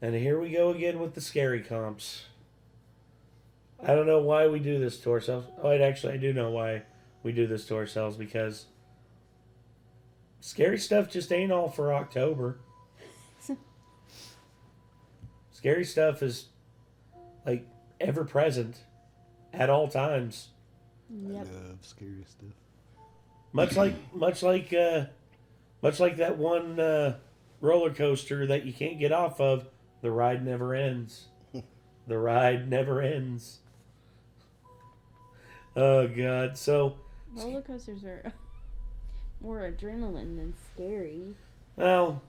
And here we go again with the scary comps. I don't know why we do this to ourselves. Oh, actually, I do know why we do this to ourselves, because scary stuff just ain't all for October. Scary stuff is like ever present at all times. Yep. I love scary stuff. Much like that one roller coaster that you can't get off of. The ride never ends. The ride never ends. Oh God! So Roller coasters are more adrenaline than scary. well,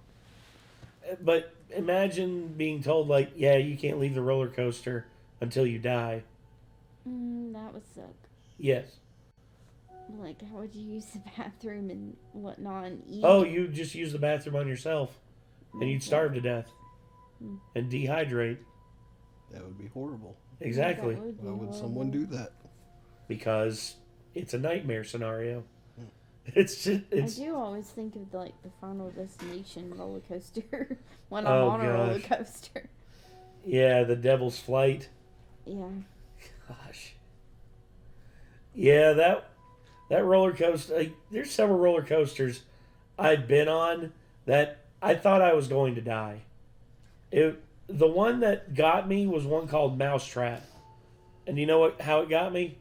but imagine being told like, yeah, you can't leave the roller coaster until you die. That would suck. Yes. Like, how would you use the bathroom and whatnot and eat? Oh, you just use the bathroom on yourself, and you'd starve to death and dehydrate. That would be horrible. Exactly. That would be Why would horrible. someone do that? Because it's a nightmare scenario. It's just, I do always think of the Final Destination roller coaster when I'm on a roller coaster. Yeah, the Devil's Flight. Yeah. Gosh. Yeah, that roller coaster. There's several roller coasters I've been on that I thought I was going to die. The one that got me was one called Mousetrap. And you know how it got me?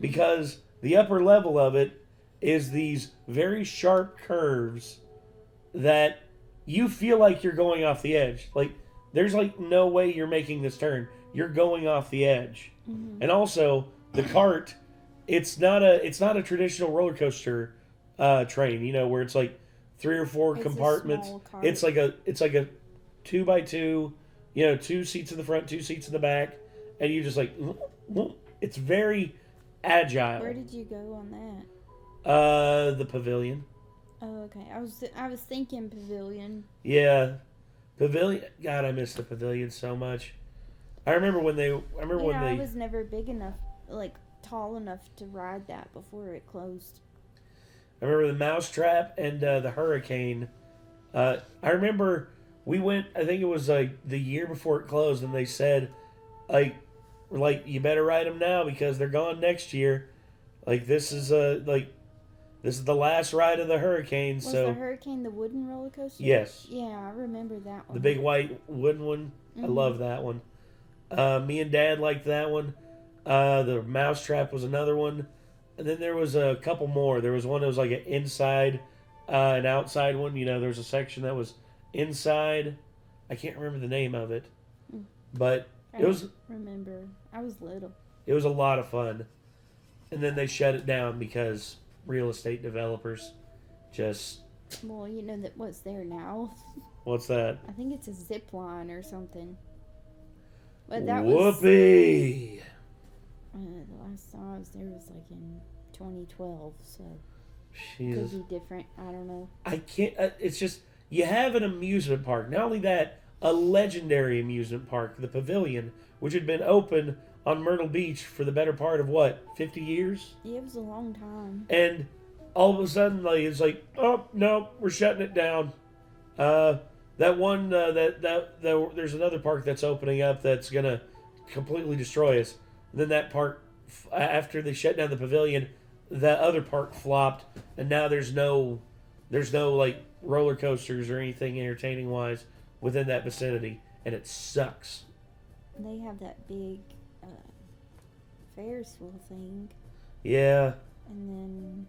Because the upper level of it is these very sharp curves that you feel like you're going off the edge. Like, there's no way you're making this turn. You're going off the edge. Mm-hmm. And also, the cart, it's not a traditional roller coaster train, where it's like 3 or 4 compartments. It's like a 2x2, 2 seats in the front, 2 seats in the back, and you just it's very agile. Where did you go on that? The pavilion. Oh, okay. I was thinking pavilion. Yeah, pavilion. God, I miss the pavilion so much. I remember when they. I was never big enough, tall enough to ride that before it closed. I remember the Mousetrap and the Hurricane. I remember we went. I think it was the year before it closed, and they said, you better ride them now because they're gone next year. This is the last ride of the Hurricane. Was so the Hurricane the wooden roller coaster? Yes. Yeah, I remember that one. The big white wooden one. Mm-hmm. I love that one. Me and Dad liked that one. The Mousetrap was another one. And then there was a couple more. There was one that was like an inside, an outside one. There was a section that was inside. I can't remember the name of it. But I remember. I was little. It was a lot of fun. And then they shut it down because real estate developers just... Well, that what's there now. What's that? I think it's a zip line or something. But that Whoopee! The last time I was there was in 2012, so Jesus. could be different. I don't know. I can't. It's just you have an amusement park. Not only that, a legendary amusement park, the Pavilion, which had been open on Myrtle Beach for the better part of 50 years. Yeah, it was a long time. And all of a sudden, it's oh no, we're shutting it down. That one, there's another park that's opening up that's gonna completely destroy us. And then that park, after they shut down the Pavilion, that other park flopped, and now there's no roller coasters or anything entertaining wise within that vicinity, and it sucks. They have that big Ferris wheel thing. Yeah. And then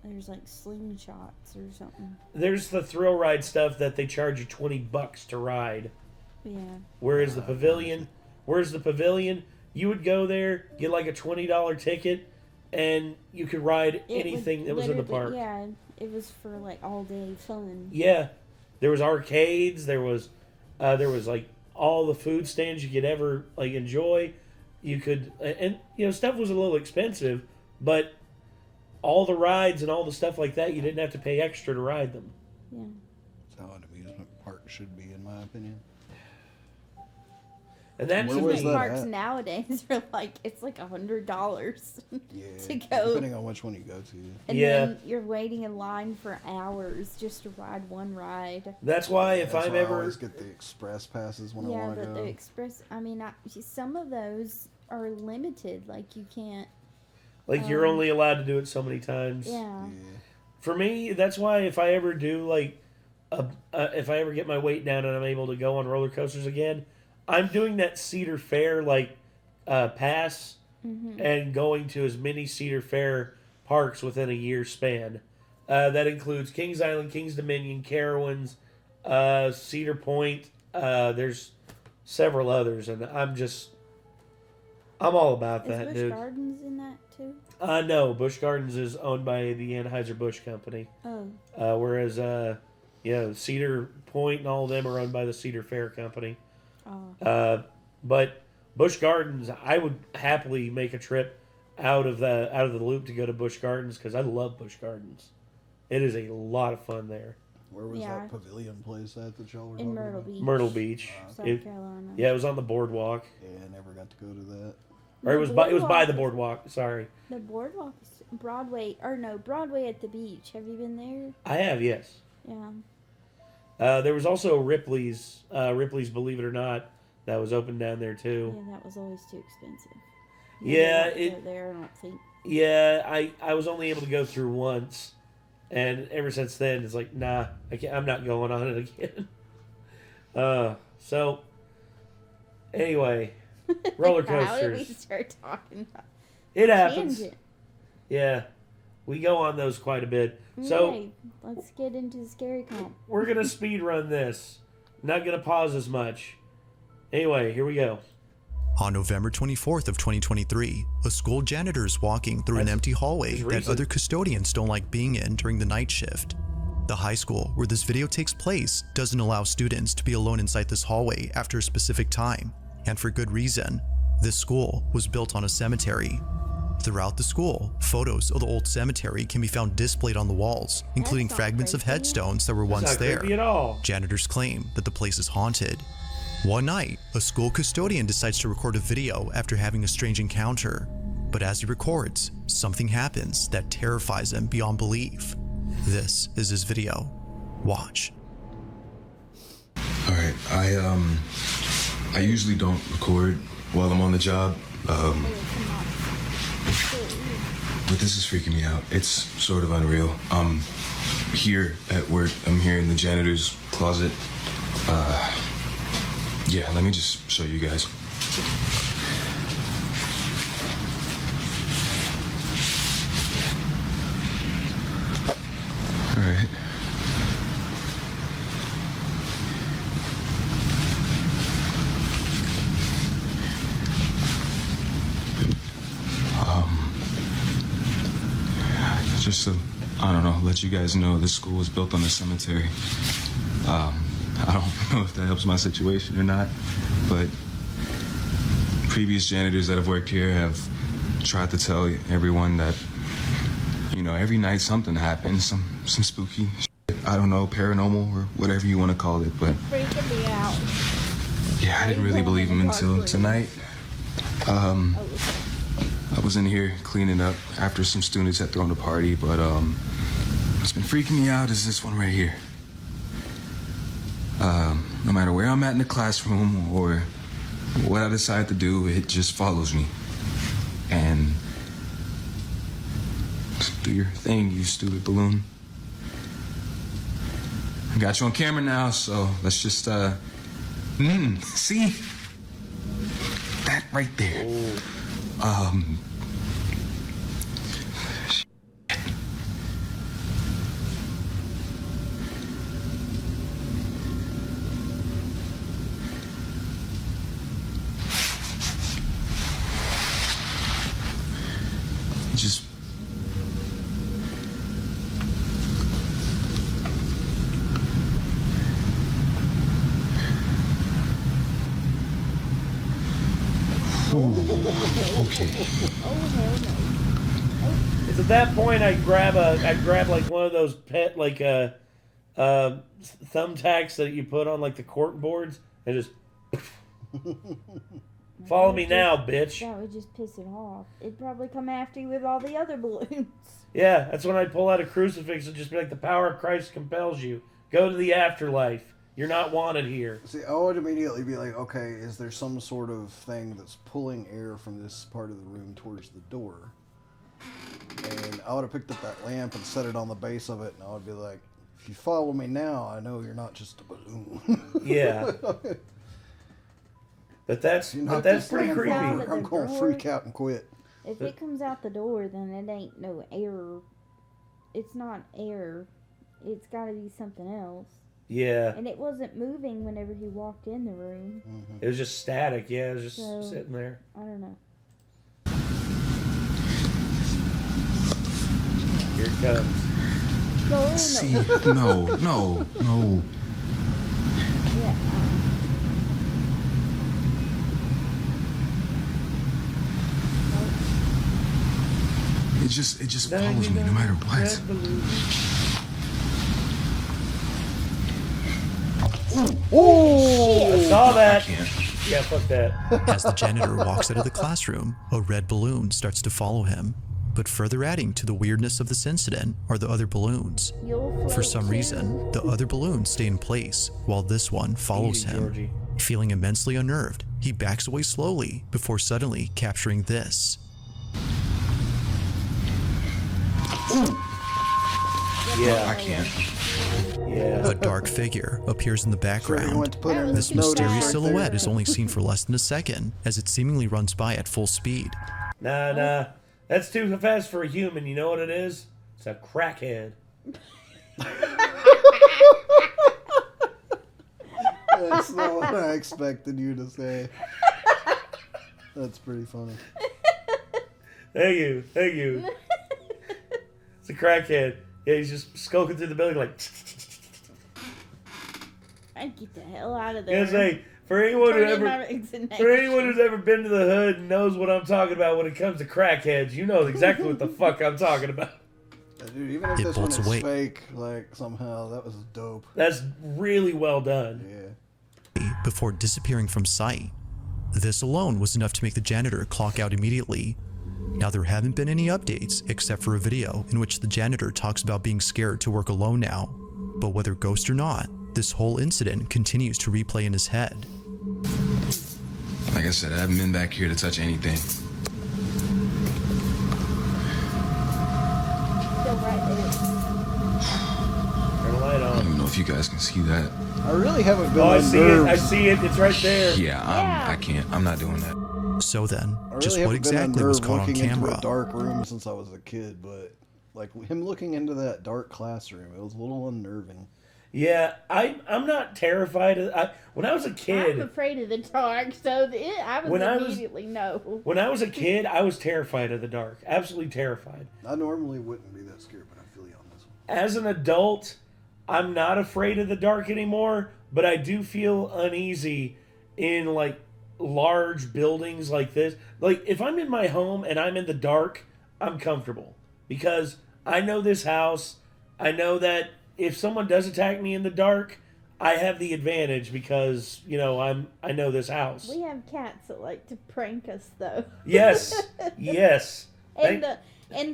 there's slingshots or something. There's the thrill ride stuff that they charge you $20 to ride. Yeah. Where's the Pavilion? You would go there, get a $20 ticket, and you could ride anything that was in the park. Yeah, it was for all day fun. Yeah, there was arcades. There was all the food stands you could ever enjoy. You could, and stuff was a little expensive, but all the rides and all the stuff like that, you didn't have to pay extra to ride them. Yeah. That's how an amusement park should be, in my opinion. And that's Where was Amusement that parks at? nowadays are like, it's like $100 Yeah, to go. depending on which one you go to. And Yeah. then you're waiting in line for hours just to ride one ride. That's why if That's I'm why I ever... always get the express passes when I Yeah, want to but go. the express, I mean, some of those are limited. Like, you can't. Like, you're only allowed to do it so many times. Yeah. Yeah. For me, that's why if I ever do, like, if I ever get my weight down and I'm able to go on roller coasters again, I'm doing that Cedar Fair, like, pass and going to as many Cedar Fair parks within a year span. That includes Kings Island, Kings Dominion, Carowinds, Cedar Point. There's several others, and I'm all about that, Is Busch dude. Gardens in that too? No, Busch Gardens is owned by the Anheuser-Busch Company. Oh. Whereas, Cedar Point and all of them are owned by the Cedar Fair Company. Oh. But Busch Gardens, I would happily make a trip out of the loop to go to Busch Gardens because I love Busch Gardens. It is a lot of fun there. Where was Yeah. that pavilion place at that y'all were In talking Myrtle about? Beach. Myrtle Beach. South It- Carolina. Yeah, it was on the boardwalk, Yeah, I never got to go to that. or it was by the boardwalk. Sorry, The boardwalk is Broadway, Broadway at the beach. Have you been there? I have, yes. Yeah. There was also Ripley's Believe It or Not that was open down there too. Yeah, that was always too expensive. Yeah, Nobody it- wants to go there, I don't think. Yeah, I was only able to go through once, and ever since then it's like, nah, I'm not going on it again. So anyway, roller How did we coasters. start talking about It happens. tangent? Yeah, we go on those quite a bit. So Okay, let's get into the scary comp. we're gonna speed run this. Not gonna pause as much. Anyway, here we go. On November 24th of 2023, a school janitor is walking through an That's- empty hallway that's that recent. other custodians don't like being in during the night shift. The high school where this video takes place doesn't allow students to be alone inside this hallway after a specific time, and for good reason. This school was built on a cemetery. Throughout the school, photos of the old cemetery can be found displayed on the walls, including not fragments of creepy. headstones that were It's once not there. creepy at all. Janitors claim that the place is haunted. One night, a school custodian decides to record a video after having a strange encounter. But as he records, something happens that terrifies him beyond belief. This is his video. Watch. All right, I usually don't record while I'm on the job, but this is freaking me out. It's sort of unreal. Here at work, I'm here in the janitor's closet. Yeah, let me just show you guys. All right. Just to, I don't know, let you guys know this school was built on a cemetery. I don't know if that helps my situation or not, but previous janitors that have worked here have tried to tell everyone that, you know, every night something happens, some spooky shit, I don't know, paranormal or whatever you want to call it, but Freaking me out. yeah, I didn't really believe him until tonight. I was in here cleaning up after some students had thrown a party, but what's been freaking me out is this one right here. No matter where I'm at in the classroom or what I decide to do, it just follows me. And do your thing, you stupid balloon. I got you on camera now, so let's just see that right there. Just okay. It's at that point I grab like one of those pet thumbtacks that you put on like the cork boards and just Follow me now, bitch. That would just piss it off. It'd probably come after you with all the other balloons. Yeah, that's when I'd pull out a crucifix and just be like, the power of Christ compels you. Go to the afterlife. You're not wanted here. See, I would immediately be like, okay, is there some sort of thing that's pulling air from this part of the room towards the door? And I would have picked up that lamp and set it on the base of it, and I would be like, if you follow me now, I know you're not just a balloon. Yeah. But that's pretty creepy. I'm going to freak out and quit. If it comes out the door, then it ain't no air. It's not air. It's got to be something else. Yeah. And it wasn't moving whenever he walked in the room. Mm-hmm. It was just static. Yeah, it was just sitting there. I don't know. Here it comes. Go in. See, no. Yeah. It just follows me no matter what. Oh! I saw that. I can't. Yeah, fuck that. As the janitor walks out of the classroom, a red balloon starts to follow him. But further adding to the weirdness of this incident are the other balloons. For some reason, the other balloons stay in place while this one follows him. Georgie. Feeling immensely unnerved, he backs away slowly before suddenly capturing this. Yeah. I can't. Yeah. A dark figure appears in the background. This mysterious silhouette is only seen for less than a second as it seemingly runs by at full speed. Nah. That's too fast for a human. You know what it is? It's a crackhead. That's not what I expected you to say. That's pretty funny. Thank you. It's a crackhead. Yeah, he's just skulking through the building like... I'd get the hell out of I was there. gonna say, for anyone Turn in my who's vaccination. ever been to the hood and knows what I'm talking about when it comes to crackheads, you know exactly what the fuck I'm talking about. Dude, even if It this one bolts is away. fake, like, somehow, that was dope. That's really well done. Yeah. Before disappearing from sight. This alone was enough to make the janitor clock out immediately. Now, there haven't been any updates except for a video in which the janitor talks about being scared to work alone now. But whether ghost or not, this whole incident continues to replay in his head. Like I said, I haven't been back here to touch anything. Still right there. Turn the light I don't on. even know if you guys can see that. I really haven't been Oh, I on see it. nerves. I see it. It's right there. Yeah, I can't. I'm not doing that. So then, I really just what haven't been exactly was unnerved caught on looking into camera? a dark room since I was a kid, but like him looking into that dark classroom, it was a little unnerving. Yeah, I'm not terrified. When I was a I'm kid, afraid of the dark, so I When I was- immediately no. when I was a kid, I was terrified of the dark. Absolutely terrified. I normally wouldn't be that scared, but I feel you on this one. As an adult, I'm not afraid of the dark anymore, but I do feel uneasy in like large buildings like this. Like if I'm in my home and I'm in the dark, I'm comfortable because I know this house. I know that if someone does attack me in the dark, I have the advantage because, you know, I know this house. We have cats that like to prank us though. Yes. Yes. And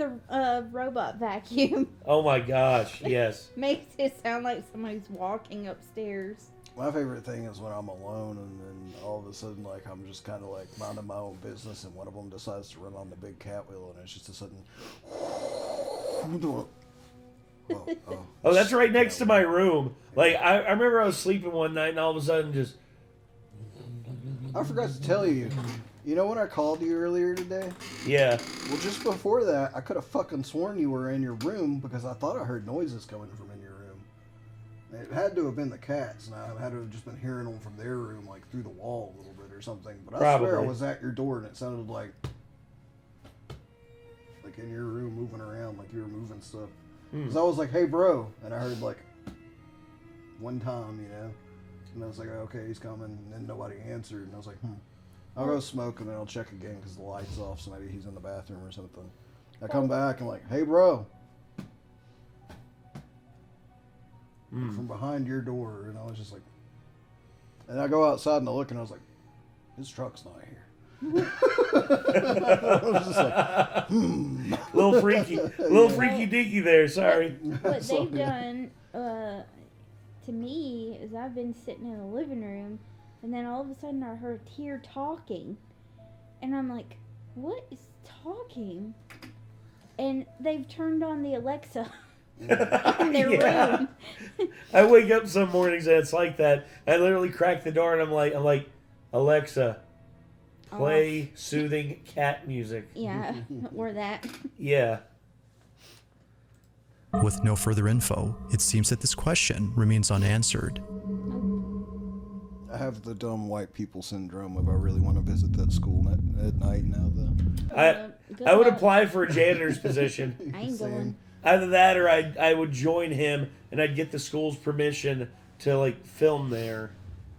the robot vacuum Oh my gosh, yes. makes it sound like somebody's walking upstairs. My favorite thing is when I'm alone and then all of a sudden, like, I'm just kind of like minding my own business and one of them decides to run on the big cat wheel and it's just a sudden. Oh, that's right next to my room. Like, I remember I was sleeping one night and all of a sudden just... I forgot to tell you. You know when I called you earlier today? Yeah. Well, just before that, I could have fucking sworn you were in your room because I thought I heard noises coming from in your room. It had to have been the cats, and I had to have just been hearing them from their room, like through the wall a little bit or something. But I swear I Probably. was at your door, and it sounded like in your room moving around, like you were moving stuff. Because I was like, hey, bro. And I heard, like, one time, you know. And I was like, okay, he's coming. And then nobody answered. And I was like, I'll go smoke and then I'll check again because the light's off, so maybe he's in the bathroom or something. I come back and like, hey, bro. From behind your door. And I was just like, and I go outside and I look and I was like, his truck's not here. I was just like, little freaky deaky there. Sorry. What they've done to me is I've been sitting in the living room, and then all of a sudden I heard Tyr talking, and I'm like, what is talking? And they've turned on the Alexa in their room. I wake up some mornings and it's like that. I literally crack the door and I'm like, Alexa, play soothing cat music. Yeah, or that. Yeah. With no further info, it seems that this question remains unanswered. I have the dumb white people syndrome if I really want to visit that school at night now, though. I would apply for a janitor's position. I ain't going. Either that or I would join him and I'd get the school's permission to like film there.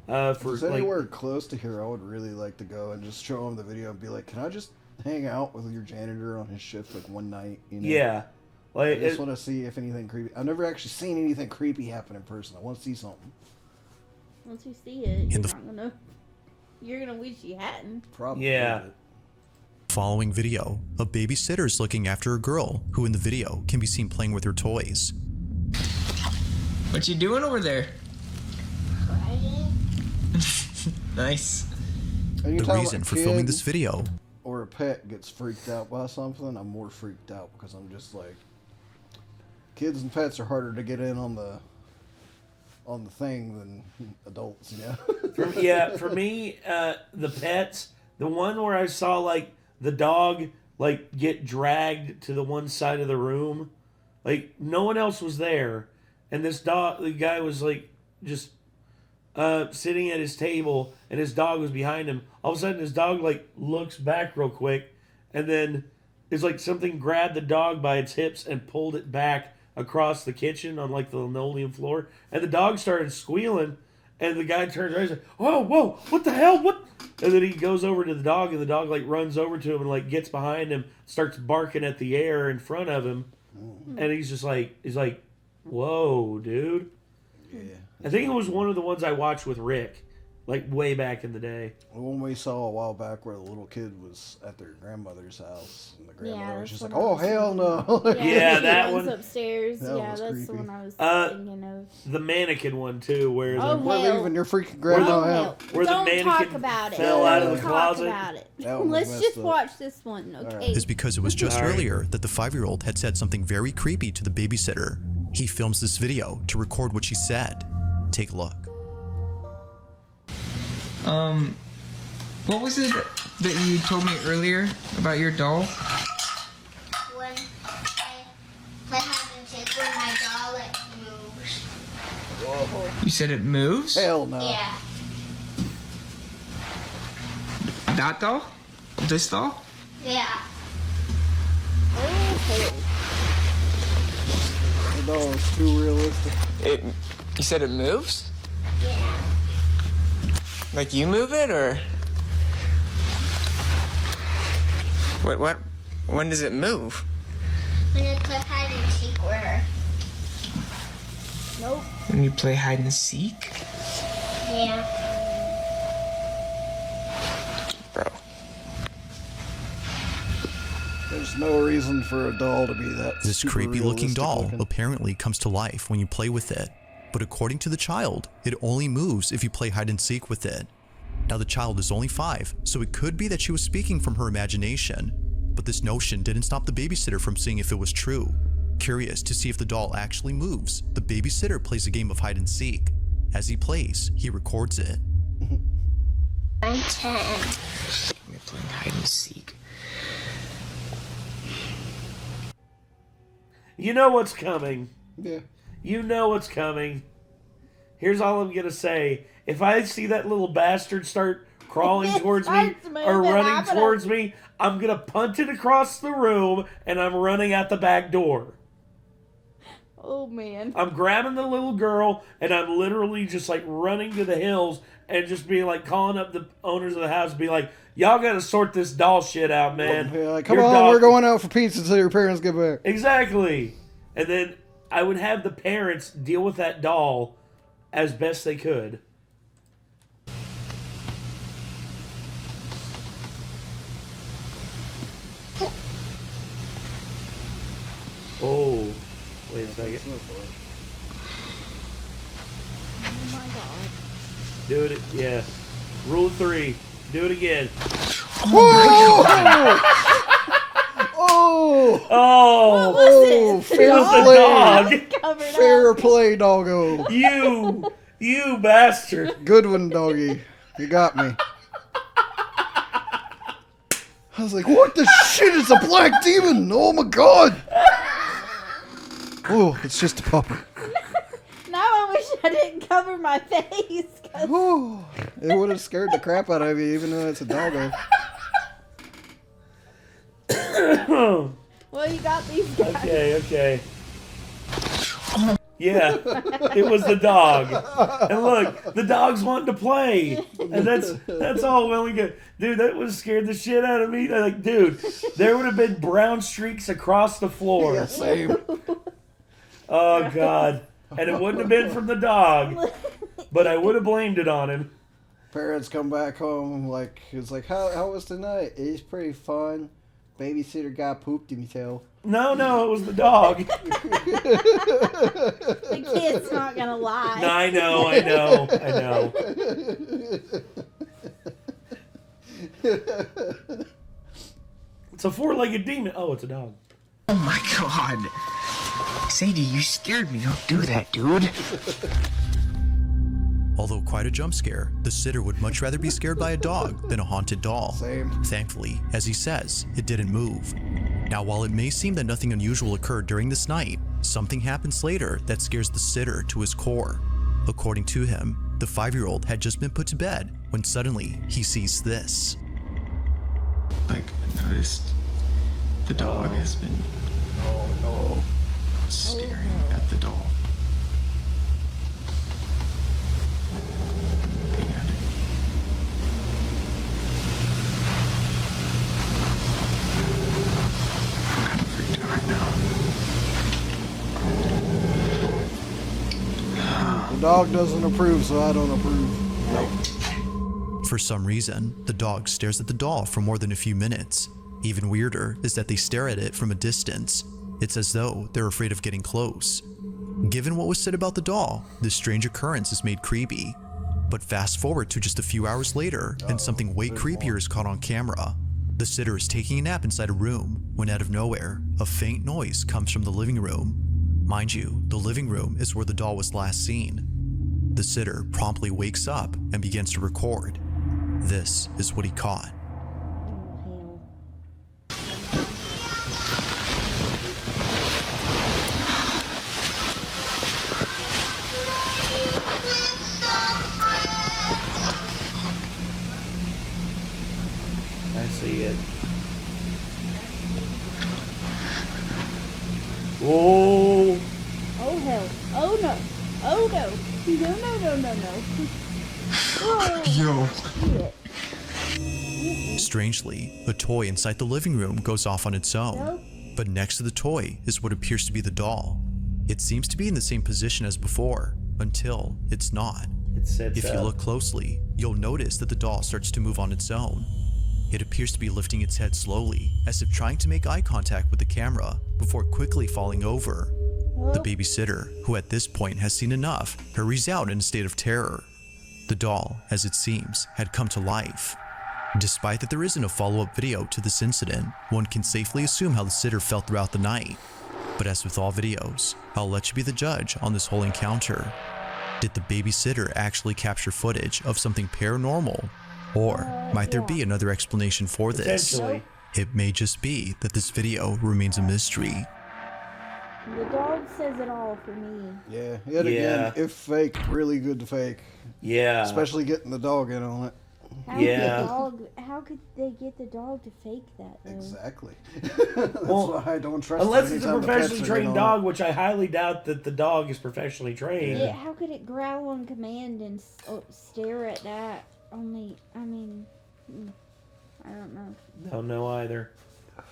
If there's anywhere close to here, I would really like to go and just show him the video and be like, can I just hang out with your janitor on his shift like one night? You know? Yeah. Like, I just want to see if anything creepy. I've never actually seen anything creepy happen in person. I want to see something. Once you see it, you're gonna wish you hadn't. Probably. Yeah. Following video, a babysitter's looking after a girl who in the video can be seen playing with her toys. What you doing over there? Nice. The reason for filming this video or a pet gets freaked out by something, I'm more freaked out because I'm just like, kids and pets are harder to get in on the thing than adults, you know? For me, the pets, the one where I saw like the dog like get dragged to the one side of the room, like no one else was there, and the guy was like just sitting at his table, and his dog was behind him. All of a sudden, his dog like looks back real quick, and then it's like something grabbed the dog by its hips and pulled it back across the kitchen on like the linoleum floor, and the dog started squealing, and the guy turns around and says, "Oh, whoa, what the hell? What?" And then he goes over to the dog, and the dog like runs over to him and like gets behind him, starts barking at the air in front of him, and he's like, "Whoa, dude." Yeah. I think it was one of the ones I watched with Rick, like way back in the day. The one we saw a while back where the little kid was at their grandmother's house, and the grandmother was just like, "Oh hell no!" Yeah, that one upstairs. That yeah, was that's creepy. the one I was thinking of. The mannequin one too, where We're leaving your freaking grandma out. Where the Don't mannequin talk about it. fell out of Don't the talk closet. about it. That one was Let's messed just up. watch this one, okay? is because it was just All right. earlier that the 5-year-old had said something very creepy to the babysitter. He films this video to record what she said. Take a look. What was it that you told me earlier about your doll? When I play hide and seek with my doll, it moves. Whoa. You said it moves? Hell no. Yeah. That doll? This doll? Yeah. The doll is too realistic. You said it moves? Yeah. Like you move it, or? What? When does it move? When I play hide and seek with her. Nope. When you play hide and seek? Yeah. Bro. There's no reason for a doll to be that. This super creepy looking realistic doll looking. apparently comes to life when you play with it. But according to the child, it only moves if you play hide and seek with it. Now the child is only 5, so it could be that she was speaking from her imagination. But this notion didn't stop the babysitter from seeing if it was true. Curious to see if the doll actually moves, the babysitter plays a game of hide and seek. As he plays, he records it. I'm 10. We're playing hide and seek. You know what's coming. Yeah. You know what's coming. Here's all I'm gonna say. If I see that little bastard start crawling towards me Starts moving, or running I'm gonna- towards me, I'm gonna punt it across the room and I'm running out the back door. Oh man. I'm grabbing the little girl and I'm literally just like running to the hills and just being like calling up the owners of the house and be like, y'all gotta sort this doll shit out, man. Yeah, like, come Your on, dog- we're going out for pizza until your parents get back. Exactly. And then I would have the parents deal with that doll as best they could. Wait a second. Oh my god. Do it. Yeah. Rule of 3. Do it again. Oh! Oh! What was it? Fair It was the play. dog. Covered Fair up. play, doggo. You bastard. Good one, doggy. You got me. I was like, what the shit is a black demon? Oh my god. Oh, it's just a pupper. Now I wish I didn't cover my face. 'Cause Oh, it would have scared the crap out of you, even though it's a doggo. well, you got these guys. Okay. Yeah, it was the dog. And look, the dog's wanting to play. And that's all well and good. Dude, that would have scared the shit out of me. Like, dude, there would have been brown streaks across the floor. Yeah, same. Oh, God. And it wouldn't have been from the dog. But I would have blamed it on him. Parents come back home, like, it's like, how was tonight? It's pretty fun. Babysitter guy pooped himself. No, it was the dog. The kid's not gonna lie. No, I know. It's a 4-legged demon. Oh, it's a dog. Oh my god. Sadie, you scared me. Don't do that, dude. Although quite a jump scare, the sitter would much rather be scared by a dog than a haunted doll. Same. Thankfully, as he says, it didn't move. Now, while it may seem that nothing unusual occurred during this night, something happens later that scares the sitter to his core. According to him, the 5-year-old had just been put to bed when suddenly he sees this. Like, I noticed the dog has been staring at the doll. Looking at it. I'm kind of freaked out right now. The dog doesn't approve, so I don't approve. For some reason, the dog stares at the doll for more than a few minutes. Even weirder is that they stare at it from a distance. It's as though they're afraid of getting close. Given what was said about the doll, this strange occurrence is made creepy. But fast forward to just a few hours later, and something way creepier is caught on camera. The sitter is taking a nap inside a room when out of nowhere, a faint noise comes from the living room. Mind you, the living room is where the doll was last seen. The sitter promptly wakes up and begins to record. This is what he caught. Oh, I see it. Oh. Oh hell. Oh no. Oh no. No. Oh, Yo. shit. Strangely, a toy inside the living room goes off on its own. Nope. But next to the toy is what appears to be the doll. It seems to be in the same position as before, until it's not. It sits If you up. look closely, you'll notice that the doll starts to move on its own. It appears to be lifting its head slowly, as if trying to make eye contact with the camera, before quickly falling over. The babysitter, who at this point has seen enough, hurries out in a state of terror. The doll, as it seems, had come to life. Despite that there isn't a follow-up video to this incident, one can safely assume how the sitter felt throughout the night. But as with all videos, I'll let you be the judge on this whole encounter. Did the babysitter actually capture footage of something paranormal? Or might there be another explanation for this? Potentially. It may just be that this video remains a mystery. The dog says it all for me. Yeah, yet again, if fake, really good to fake. Yeah. Especially getting the dog in on it. How could they get the dog to fake that though? Exactly. That's why I don't trust Unless it it's a anytime the professionally pets are trained in dog, on which I highly doubt that the dog is professionally trained. Yeah, how could it growl on command and stare at that? I don't know. Don't know either. it.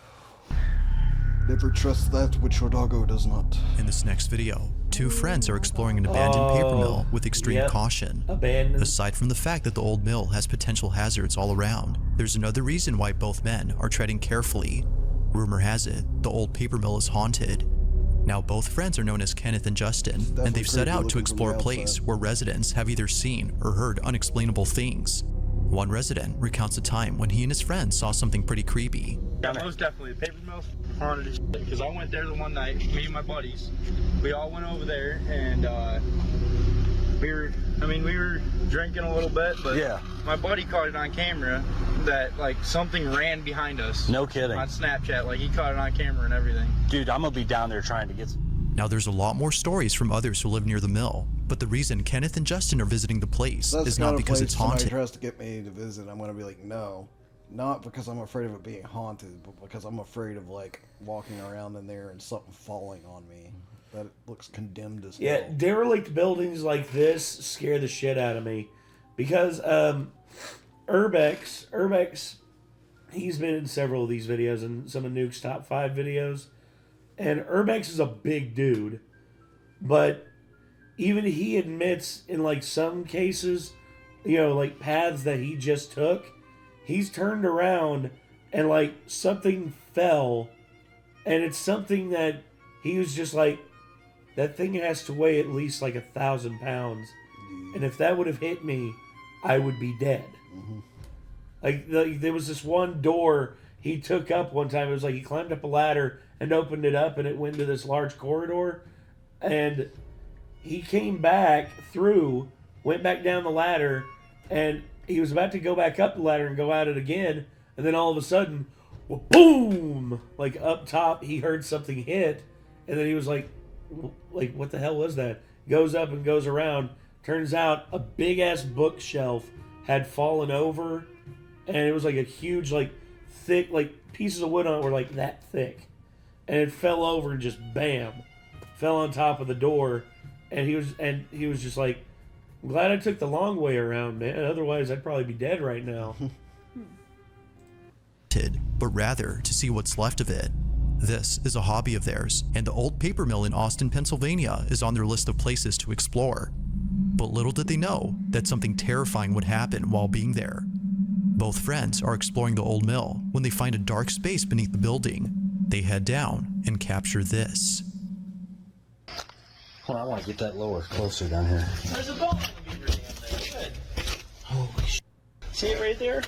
Never trust that which your doggo does not. In this next video, two friends are exploring an abandoned paper mill with extreme yep. caution. Abandoned. Aside from the fact that the old mill has potential hazards all around, there's another reason why both men are treading carefully. Rumor has it, the old paper mill is haunted. Now, both friends are known as Kenneth and Justin, and they've set out to explore a place where residents have either seen or heard unexplainable things. One resident recounts a time when he and his friends saw something pretty creepy. Yeah, most definitely. The paper mill's haunted as shit, because I went there the one night, me and my buddies. We all went over there, and we were drinking a little bit, but yeah, my buddy caught it on camera that, like, something ran behind us. No kidding. On Snapchat, like, he caught it on camera and everything. Dude, I'm gonna be down there trying to get some. Now, there's a lot more stories from others who live near the mill, but the reason Kenneth and Justin are visiting the place is not because it's haunted. Somebody tries to get me to visit, I'm gonna be like, no. Not because I'm afraid of it being haunted, but because I'm afraid of, like, walking around in there and something falling on me. That looks condemned as hell. Yeah, derelict buildings like this scare the shit out of me. Because Urbex, he's been in several of these videos and some of Nuke's top 5 videos. And Urbex is a big dude. But even he admits in, like, some cases, you know, like, paths that he just took, he's turned around and, like, something fell. And it's something that he was just like, that thing has to weigh at least like 1,000 pounds. And if that would have hit me, I would be dead. Mm-hmm. Like, there was this one door he took up one time. It was like he climbed up a ladder and opened it up, and it went into this large corridor. And he came back through, went back down the ladder, and he was about to go back up the ladder and go at it again. And then all of a sudden, well, boom! Like, up top, he heard something hit. And then he was like, what the hell was that? Goes up and goes around. Turns out a big ass bookshelf had fallen over, and it was like a huge, like, thick, like, pieces of wood on it were like that thick, and it fell over and just bam, fell on top of the door. And he was just like, I'm glad I took the long way around, man. Otherwise, I'd probably be dead right now. But rather to see what's left of it. This is a hobby of theirs, and the old paper mill in Austin, Pennsylvania is on their list of places to explore. But little did they know that something terrifying would happen while being there. Both friends are exploring the old mill when they find a dark space beneath the building. They head down and capture this. Hold on, I want to get that lower, closer down here. There's a bone in the beaver dam there. Good. Holy shit. See it right there?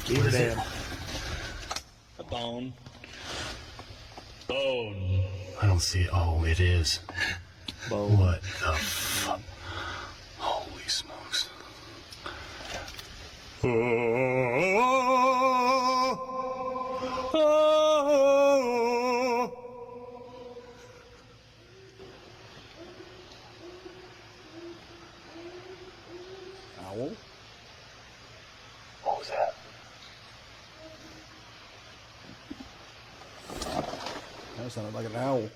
Beaver dam. A bone. Bone. I don't see it. Oh, it is. Bone. What the fuck? Holy smokes. Owl? What was that? That sounded like an owl.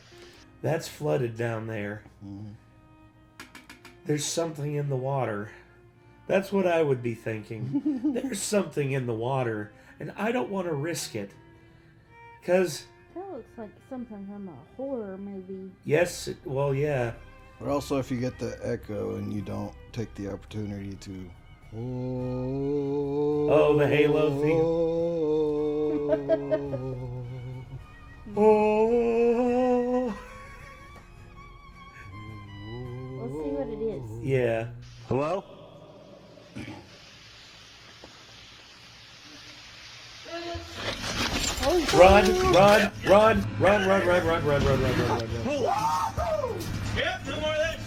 That's flooded down there. Mm-hmm. There's something in the water. That's what I would be thinking. There's something in the water, and I don't want to risk it. Because... that looks like something from a horror movie. Yes, well, yeah. But also, if you get the echo and you don't take the opportunity to... Oh, the Halo theme. Oh. Let's see what it is. Yeah. Hello? Run! Yep, no more of that.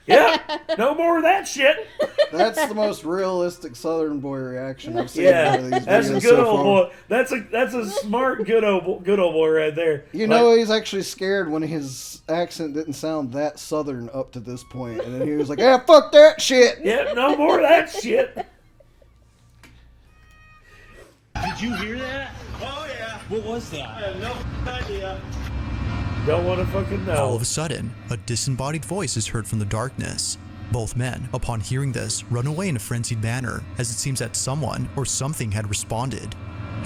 Yeah, no more of that shit. That's the most realistic Southern boy reaction I've seen. Yeah, in one of these that's a videos good so old far. boy. That's a smart good old boy right there. You know, he's actually scared when his accent didn't sound that Southern up to this point, and then he was like, "Yeah, fuck that shit." Yeah, no more of that shit. Did you hear that? Oh, yeah. What was that? I have no idea. Don't want to fucking know. All of a sudden, a disembodied voice is heard from the darkness. Both men, upon hearing this, run away in a frenzied manner, as it seems that someone or something had responded.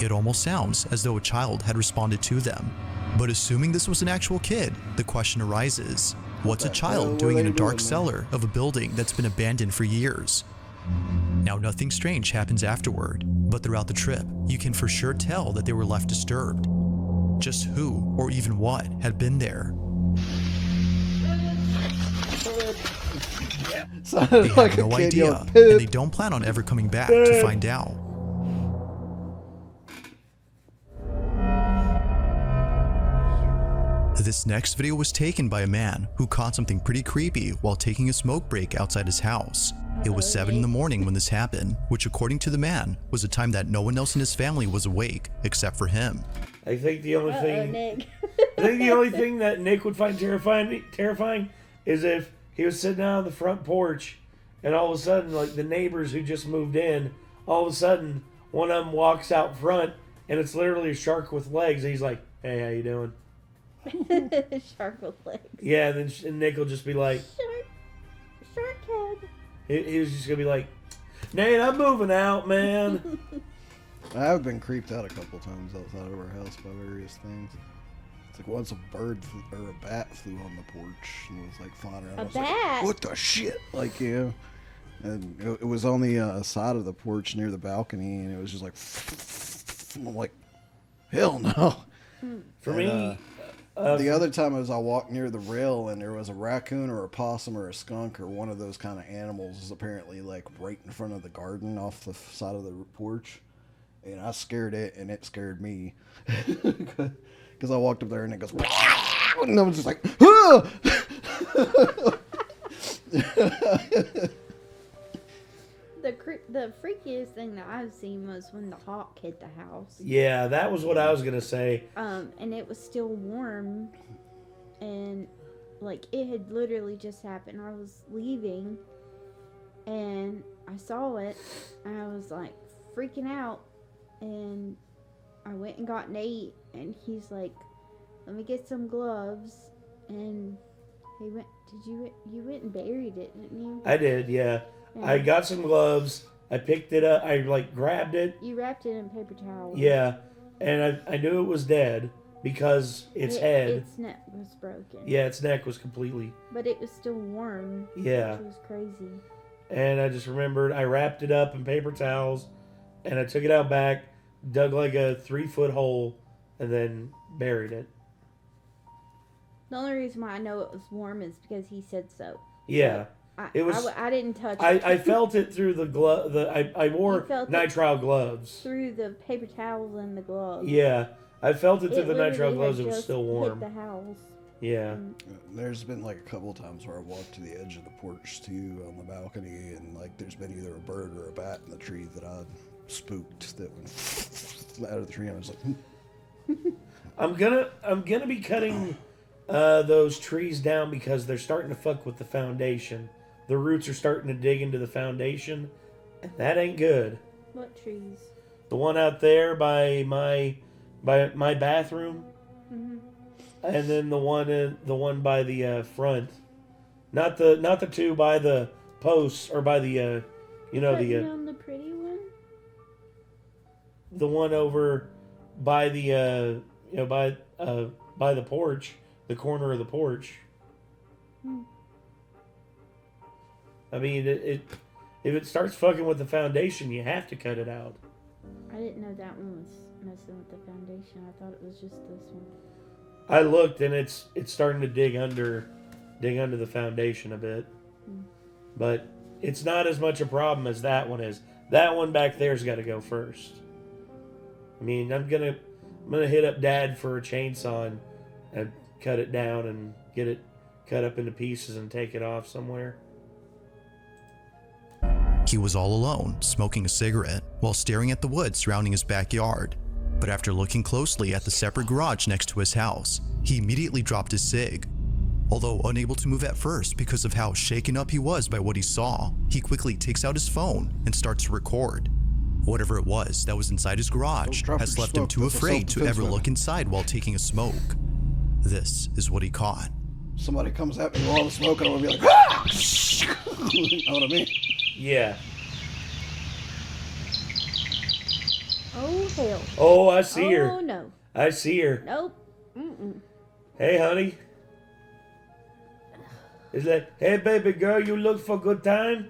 It almost sounds as though a child had responded to them. But assuming this was an actual kid, the question arises, what's a child doing in a dark cellar of a building that's been abandoned for years? Now, nothing strange happens afterward, but throughout the trip, you can for sure tell that they were left disturbed. Just who or even what had been there? They have no idea, and they don't plan on ever coming back to find out. This next video was taken by a man who caught something pretty creepy while taking a smoke break outside his house. It was 7 in the morning when this happened, which according to the man was a time that no one else in his family was awake except for him. I think the only thing Nick. I think the only thing that Nick would find terrifying is if he was sitting out on the front porch and all of a sudden, like the neighbors who just moved in, all of a sudden one of them walks out front and it's literally a shark with legs. And he's like, "Hey, how you doing?" Shark with legs. Yeah, and then Nick will just be like, Shark head. he was just gonna be like, "Nate, I'm moving out, man." I've been creeped out a couple times outside of our house by various things. It's like once a bird or a bat flew on the porch and was like flying around. A I was bat? Like, what the shit? Like, yeah. And it was on the side of the porch near the balcony, and it was just like, I'm like, hell no. For me, the other time was I walked near the rail, and there was a raccoon or a possum or a skunk or one of those kind of animals is apparently like right in front of the garden off the side of the porch. And I scared it, and it scared me. Because I walked up there, and it goes, and I was just like, ah! The freakiest thing that I've seen was when the hawk hit the house. yeah, that was what I was gonna say. And it was still warm, and like it had literally just happened. I was leaving, and I saw it, and I was like freaking out, and I went and got Nate, and he's like, "Let me get some gloves," and he went. You went and buried it, didn't you? I did, yeah. I got some gloves. I picked it up. I like grabbed it. You wrapped it in paper towel. Yeah, and I knew it was dead because its neck was broken. Yeah, its neck was completely. But it was still warm. Yeah. Which was crazy. And I just remembered I wrapped it up in paper towels, and I took it out back, dug like a 3-foot hole, and then buried it. The only reason why I know it was warm is because he said so. Yeah. It was. I didn't touch it. I felt it through the glove. I wore nitrile gloves. Through the paper towels and the gloves. Yeah, I felt it through the nitrile gloves. It It was still warm. Hit the house. Yeah. There's been like a couple times where I walked to the edge of the porch too on the balcony, and like there's been either a bird or a bat in the tree that I spooked that went out of the tree. And I was like, I'm gonna be cutting those trees down because they're starting to fuck with the foundation. The roots are starting to dig into the foundation, and that ain't good. What trees? The one out there by my bathroom, and then the one by the front. Not the two by the posts or by the on the pretty one. The one over by the by the porch, the corner of the porch. I mean, if it starts fucking with the foundation, you have to cut it out. I didn't know that one was messing with the foundation. I thought it was just this one. I looked, and it's starting to dig under the foundation a bit, but it's not as much a problem as that one is. That one back there's got to go first. I mean, I'm gonna hit up Dad for a chainsaw and cut it down and get it cut up into pieces and take it off somewhere. He was all alone, smoking a cigarette, while staring at the woods surrounding his backyard. But after looking closely at the separate garage next to his house, he immediately dropped his cig. Although unable to move at first because of how shaken up he was by what he saw, he quickly takes out his phone and starts to record. Whatever it was that was inside his garage has left him too afraid to ever look inside while taking a smoke. This is what he caught. Somebody comes at me while I'm smoking, I'm gonna be like, ah! You know what I mean? Yeah. Oh, hell. Oh, I see her. Oh, no. I see her. Nope. Mm-mm. Hey, honey. Is that, hey, baby girl, you look for a good time?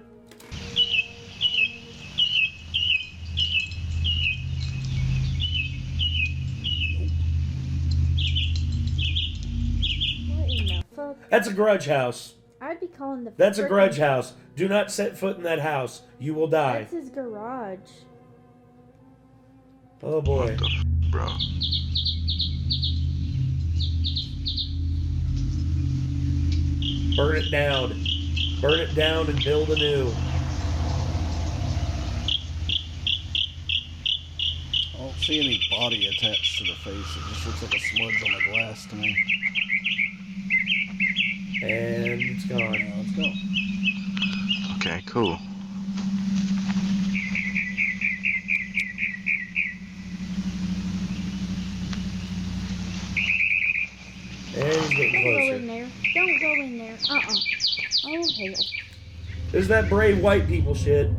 fuck? That's a grudge house. I'd be calling the. That's a grudge house. Do not set foot in that house. You will die. That's his garage. Oh boy. What the bro? Burn it down. Burn it down and build anew. I don't see any body attached to the face. It just looks like a smudge on the glass to me. And it's gone. Let's go. Okay, cool. And he's getting Don't go closer. in there. Don't go in there. Oh, hell. This is that brave white people shit.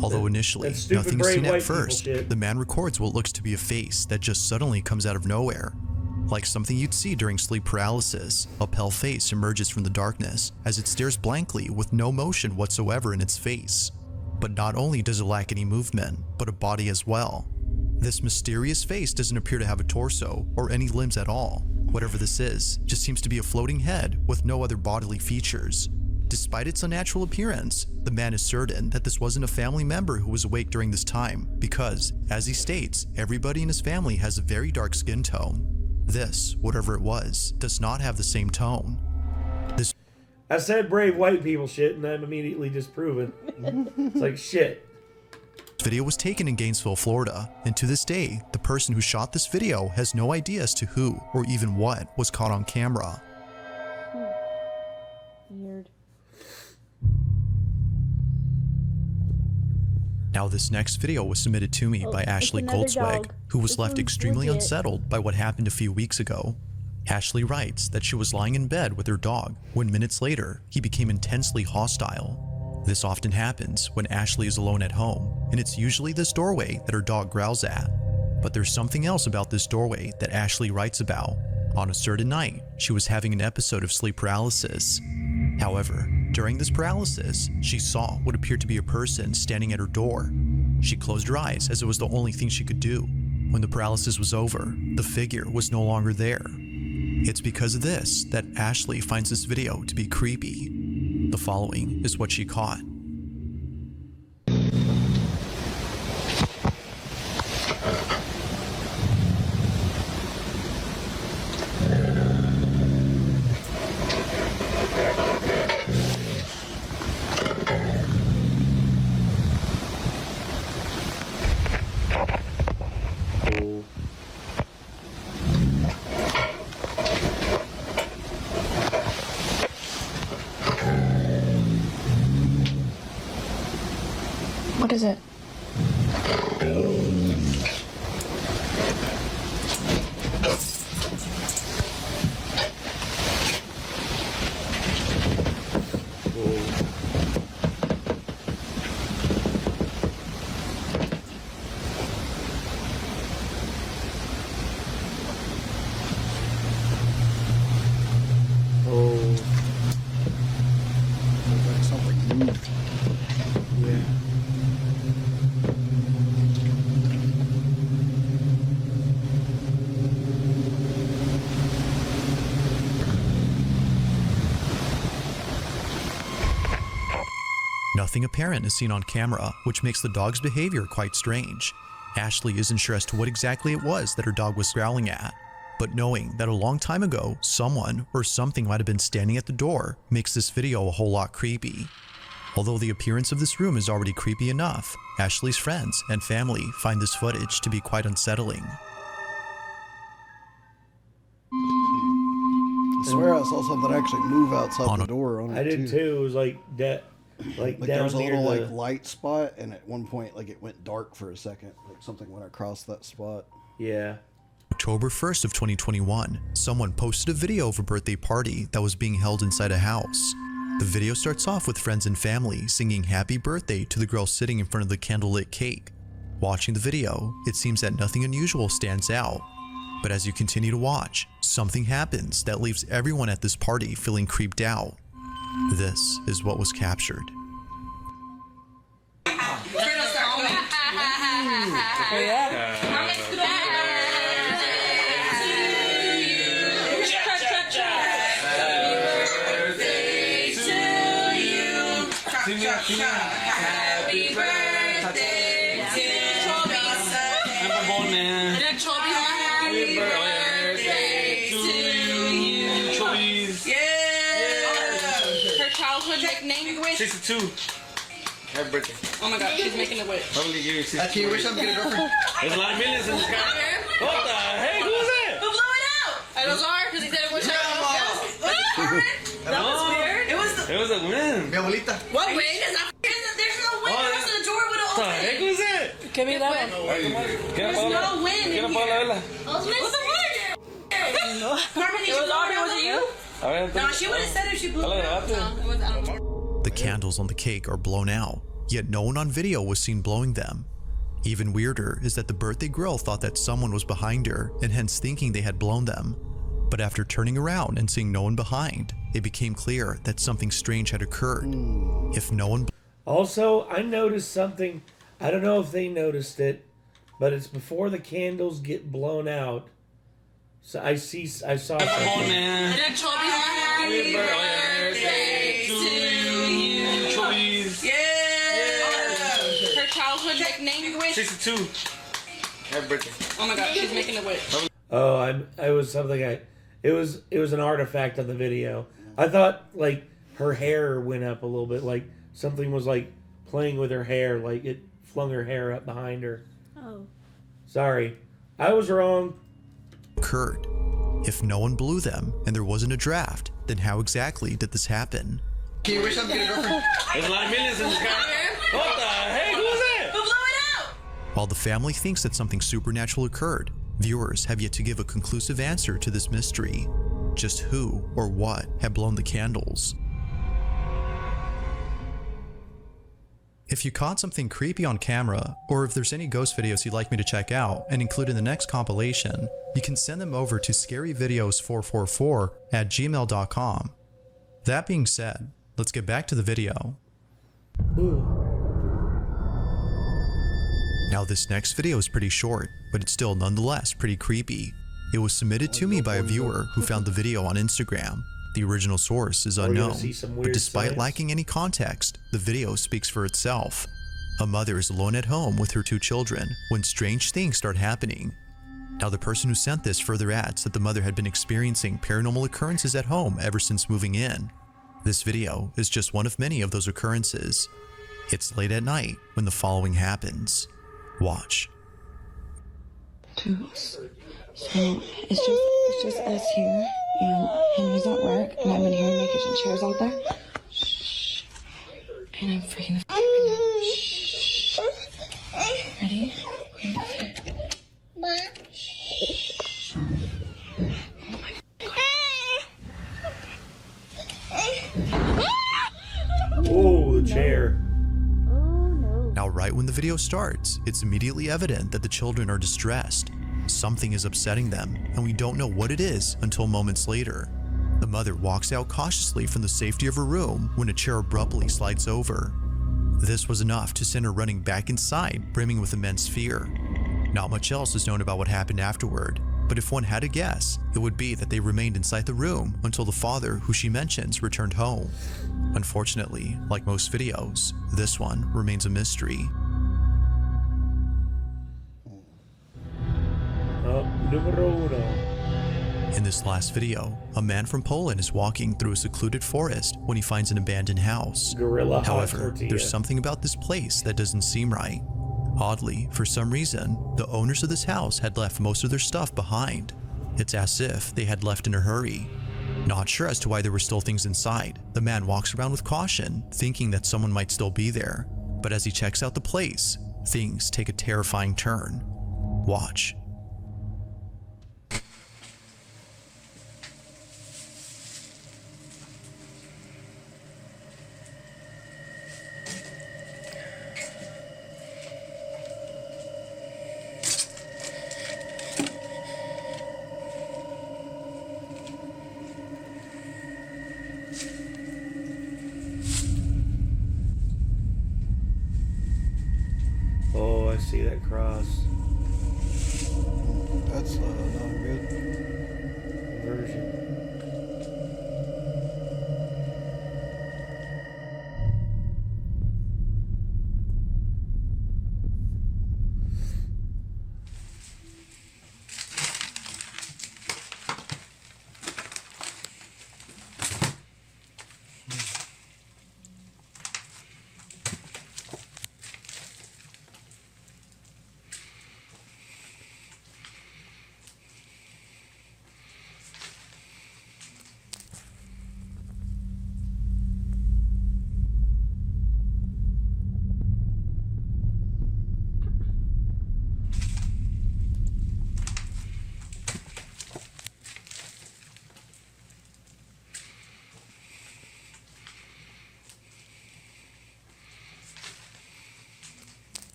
Although initially, that stupid nothing is brave seen white at people first, shit. the man records what looks to be a face that just suddenly comes out of nowhere. Like something you'd see during sleep paralysis, a pale face emerges from the darkness as it stares blankly with no motion whatsoever in its face. But not only does it lack any movement, but a body as well. This mysterious face doesn't appear to have a torso or any limbs at all. Whatever this is, just seems to be a floating head with no other bodily features. Despite its unnatural appearance, the man is certain that this wasn't a family member who was awake during this time because, as he states, everybody in his family has a very dark skin tone. This, whatever it was, does not have the same tone. I said brave white people shit, and I'm immediately disproven. It's like shit. This video was taken in Gainesville, Florida, and to this day, the person who shot this video has no idea as to who or even what was caught on camera. Weird. Now this next video was submitted to me by it's Ashley another Goldswag, dog. who was This left one's extremely legit. unsettled by what happened a few weeks ago. Ashley writes that she was lying in bed with her dog when minutes later, he became intensely hostile. This often happens when Ashley is alone at home, and it's usually this doorway that her dog growls at. But there's something else about this doorway that Ashley writes about. On a certain night, she was having an episode of sleep paralysis. However, during this paralysis, she saw what appeared to be a person standing at her door. She closed her eyes as it was the only thing she could do. When the paralysis was over, the figure was no longer there. It's because of this that Ashley finds this video to be creepy. The following is what she caught. What is it? Like something moved. Yeah. Nothing apparent is seen on camera, which makes the dog's behavior quite strange. Ashley isn't sure as to what exactly it was that her dog was growling at, but knowing that a long time ago, someone or something might have been standing at the door makes this video a whole lot creepy. Although the appearance of this room is already creepy enough, Ashley's friends and family find this footage to be quite unsettling. I swear I saw something actually move outside the door on it. I did too. It was like that, like there down was a near little the. like light spot, and at one point, like it went dark for a second. Like something went across that spot. Yeah. October 1st of 2021, someone posted a video of a birthday party that was being held inside a house. The video starts off with friends and family singing happy birthday to the girl sitting in front of the candlelit cake. Watching the video, it seems that nothing unusual stands out. But as you continue to watch, something happens that leaves everyone at this party feeling creeped out. This is what was captured. Happy birthday to Chobby. Happy birthday to you. Chobby. Yeah. Her childhood nickname? 62. Happy birthday. Oh my god, she's making it wait. Probably give you 62. Can you wish I'm getting a girlfriend? There's a lot of millions in this guy. What the heck? Who was that? Who blew it out? It was ours because he said it was That was weird. It was a win. Mi abuelita. What win? There's no win. The rest of the door would have What the heck was that? Give me that one. There's no win in here. What the win? Carmen, it was Aubrey. Was it you? No, she would have said if she blew it out. No, it was I don't know. The candles on the cake are blown out, yet no one on video was seen blowing them. Even weirder is that the birthday girl thought that someone was behind her and hence thinking they had blown them. But after turning around and seeing no one behind, it became clear that something strange had occurred. If no one... Also, I noticed something. I don't know if they noticed it, but it's before the candles get blown out. So I saw something. Happy birthday to you. Yeah. Her childhood nickname? 62. Happy birthday. Oh my god, she's making it wait. Oh, it was an artifact of the video. I thought like her hair went up a little bit, like something was like playing with her hair, like it flung her hair up behind her. Oh. Sorry, I was wrong. Occurred. If no one blew them and there wasn't a draft, then how exactly did this happen? Can you wish I'm getting a girlfriend? There's a lot of millions in this guy. What the heck? Who was that? Who blew it out? While the family thinks that something supernatural occurred, viewers have yet to give a conclusive answer to this mystery. Just who or what had blown the candles? If you caught something creepy on camera, or if there's any ghost videos you'd like me to check out and include in the next compilation, you can send them over to scaryvideos444@gmail.com. That being said, let's get back to the video. Now this next video is pretty short, but it's still nonetheless pretty creepy. It was submitted to me by a viewer who found the video on Instagram. The original source is unknown, but despite lacking any context, the video speaks for itself. A mother is alone at home with her 2 children when strange things start happening. Now the person who sent this further adds that the mother had been experiencing paranormal occurrences at home ever since moving in. This video is just one of many of those occurrences. It's late at night when the following happens. Watch. So it's just us here, and Henry's at work, and I'm in here making some chairs out there. Shh. And I'm freaking Shh. Ready? Shh. Oh, the chair. Now right when the video starts, it's immediately evident that the children are distressed. Something is upsetting them, and we don't know what it is until moments later. The mother walks out cautiously from the safety of her room when a chair abruptly slides over. This was enough to send her running back inside, brimming with immense fear. Not much else is known about what happened afterward, but if one had to guess, it would be that they remained inside the room until the father, who she mentions, returned home. Unfortunately, like most videos, this one remains a mystery. In this last video, a man from Poland is walking through a secluded forest when he finds an abandoned house. However, there's something about this place that doesn't seem right. Oddly, for some reason, the owners of this house had left most of their stuff behind. It's as if they had left in a hurry. Not sure as to why there were still things inside, the man walks around with caution, thinking that someone might still be there. But as he checks out the place, things take a terrifying turn. Watch. Oh, I see that cross. That's not a good version.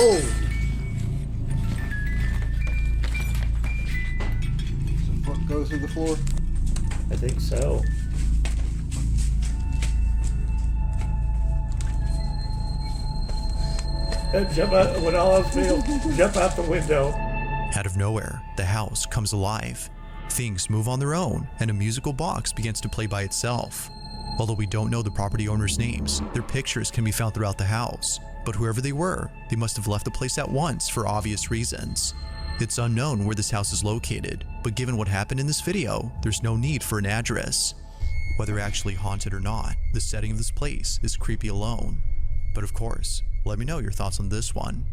Whoa. Some foot go through the floor? I think so. Jump out when all else fails. Jump out the window. Out of nowhere, the house comes alive. Things move on their own, and a musical box begins to play by itself. Although we don't know the property owners' names, their pictures can be found throughout the house. But whoever they were, they must have left the place at once for obvious reasons. It's unknown where this house is located, but given what happened in this video, there's no need for an address. Whether actually haunted or not, the setting of this place is creepy alone. But of course, let me know your thoughts on this one.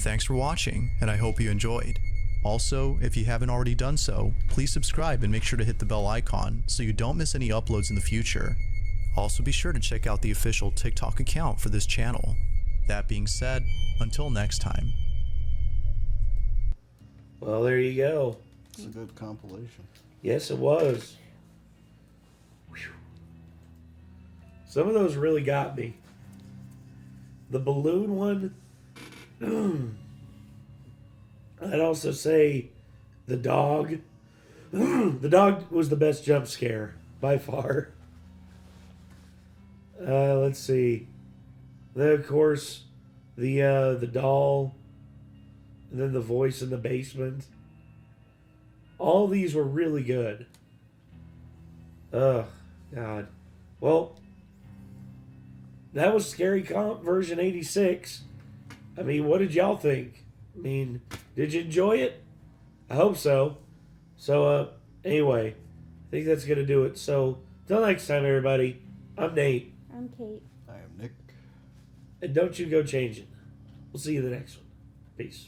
Thanks for watching, and I hope you enjoyed. Also, if you haven't already done so, please subscribe and make sure to hit the bell icon so you don't miss any uploads in the future. Also be sure to check out the official TikTok account for this channel. That being said, until next time. Well, there you go. It's a good compilation. Yes, it was. Whew. Some of those really got me. The balloon one, I'd also say the dog. The dog was the best jump scare by far. Let's see. Then of course the doll, and then the voice in the basement. All these were really good. Oh God. Well, that was Scary Comp version 86. I mean, what did y'all think? I mean, did you enjoy it? I hope so. So, anyway, I think that's going to do it. So, till next time, everybody, I'm Nate. I'm Kate. I am Nick. And don't you go change it. We'll see you in the next one. Peace.